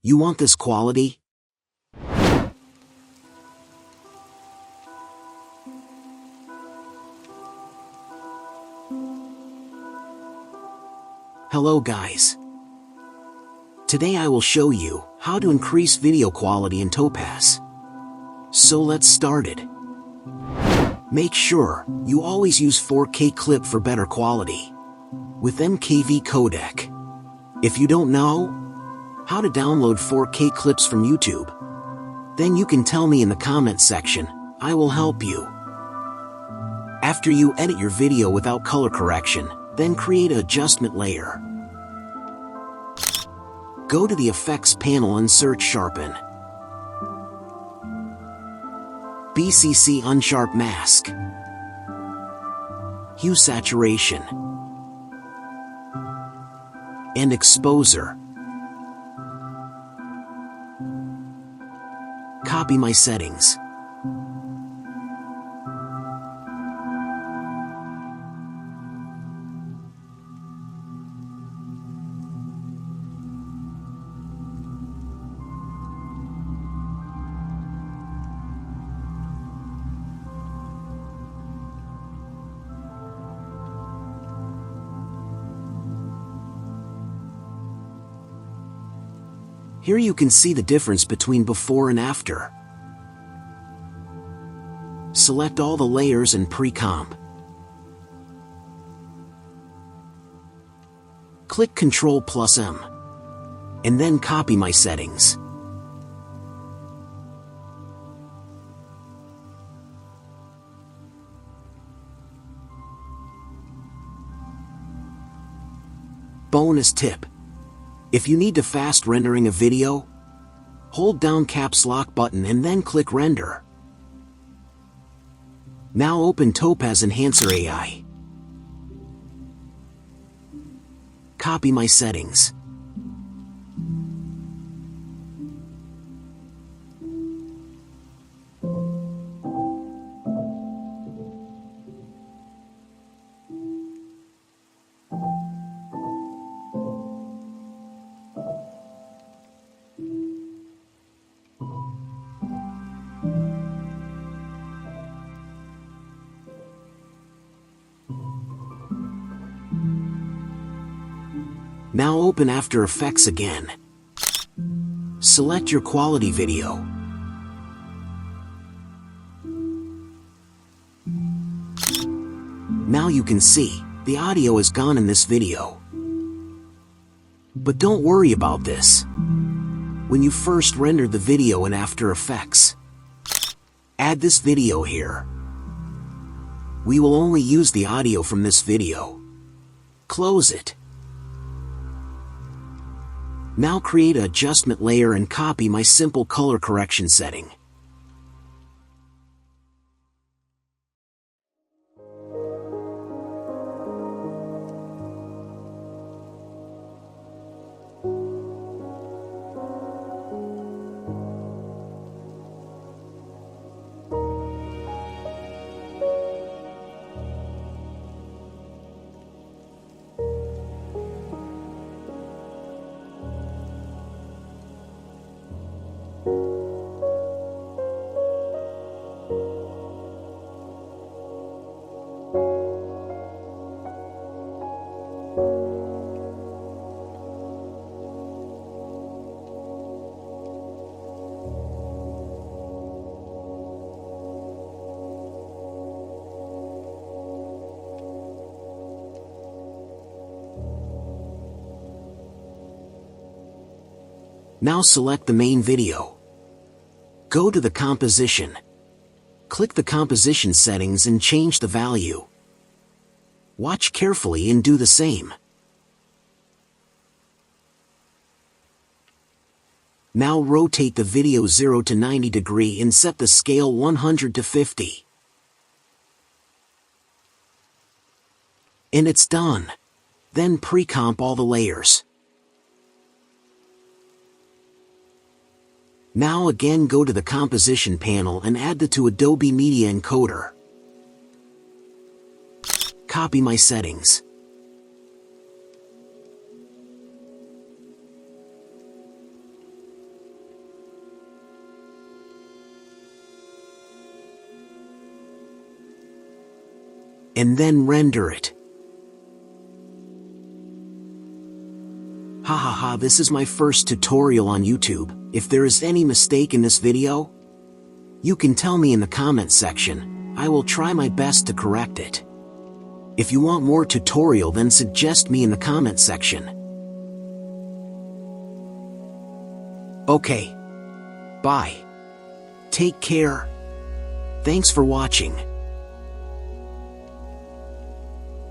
You want this quality? Hello guys. Today I will show you how to increase video quality in Topaz. So let's start it. Make sure you always use 4K clip for better quality with MKV codec. If you don't know how to download 4K clips from YouTube, then you can tell me in the comment section. I will help you. After you edit your video without color correction, then create an adjustment layer. Go to the effects panel and search Sharpen. BCC Unsharp Mask. Hue Saturation. And Exposure. Copy my settings. Here you can see the difference between before and after. Select all the layers and pre-comp. Click Ctrl+M. And then copy my settings. Bonus tip. If you need to fast rendering a video, hold down caps lock button and then click render. Now open Topaz Enhance AI. Copy my settings. Now open After Effects again. Select your quality video. Now you can see, the audio is gone in this video. But don't worry about this. When you first render the video in After Effects, add this video here. We will only use the audio from this video. Close it. Now create an adjustment layer and copy my simple color correction setting. Now select the main video. Go to the composition. Click the composition settings and change the value. Watch carefully and do the same. Now rotate the video 0 to 90 degree and set the scale 100 to 50. And it's done. Then pre-comp all the layers. Now again go to the composition panel and add the to Adobe Media Encoder. Copy my settings. and then render it. Hahaha, this is my first tutorial on YouTube. If there is any mistake in this video, you can tell me in the comment section. I will try my best to correct it. If you want more tutorial, then suggest me in the comment section. Okay. Bye. Take care. Thanks for watching.